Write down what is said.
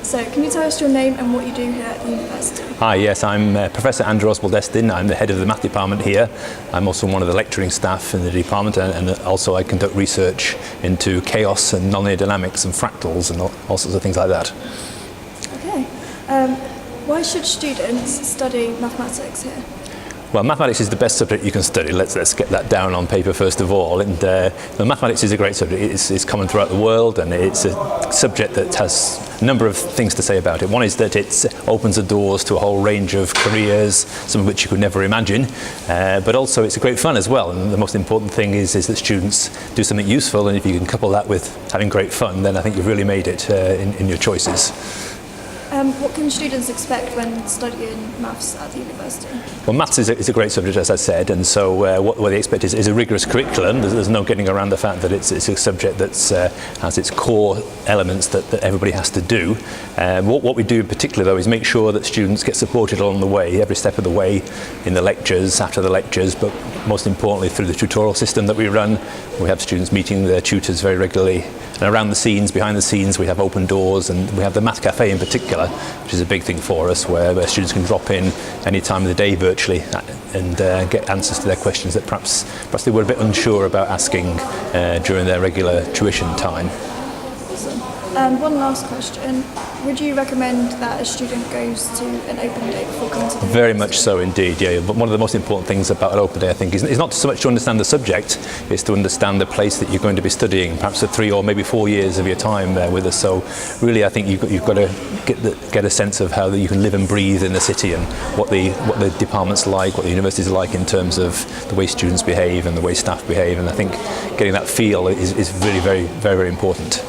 So, can you tell us your name and what you do here at the university? Hi, yes, I'm Professor Andrew Osbaldestin. I'm the head of the math department here. I'm also one of the lecturing staff in the department, and also I conduct research into chaos and nonlinear dynamics and fractals and all sorts of things like that. Okay. Why should students study mathematics here? Well, mathematics is the best subject you can study. Let's get that down on paper first of all. And mathematics is a great subject. It's common throughout the world, and it's a subject that has a number of things to say about it. One is that it opens the doors to a whole range of careers, some of which you could never imagine. But also it's a great fun as well. And the most important thing is that students do something useful, and if you can couple that with having great fun, then I think you've really made it in your choices. What can students expect when studying maths at the university? Well, maths is a great subject, as I said, and so what they expect is a rigorous curriculum. There's no getting around the fact that it's a subject that has its core elements that everybody has to do. What we do in particular, though, is make sure that students get supported along the way, every step of the way, in the lectures, after the lectures, but most importantly through the tutorial system that we run. We have students meeting their tutors very regularly, and around the scenes, behind the scenes, we have open doors, and we have the Math Cafe in particular, which is a big thing for us, where students can drop in any time of the day virtually and get answers to their questions that perhaps they were a bit unsure about asking during their regular tuition time. Awesome. And one last question. Would you recommend that a student goes to an open day before coming to the university? Very much so indeed, yeah. But one of the most important things about an open day, I think, is not so much to understand the subject, it's to understand the place that you're going to be studying, perhaps for 3 or maybe 4 years of your time there with us. So really I think you've got to get a sense of how you can live and breathe in the city, and what the department's like, what the university's like in terms of the way students behave and the way staff behave, and I think getting that feel is really very, very, very important.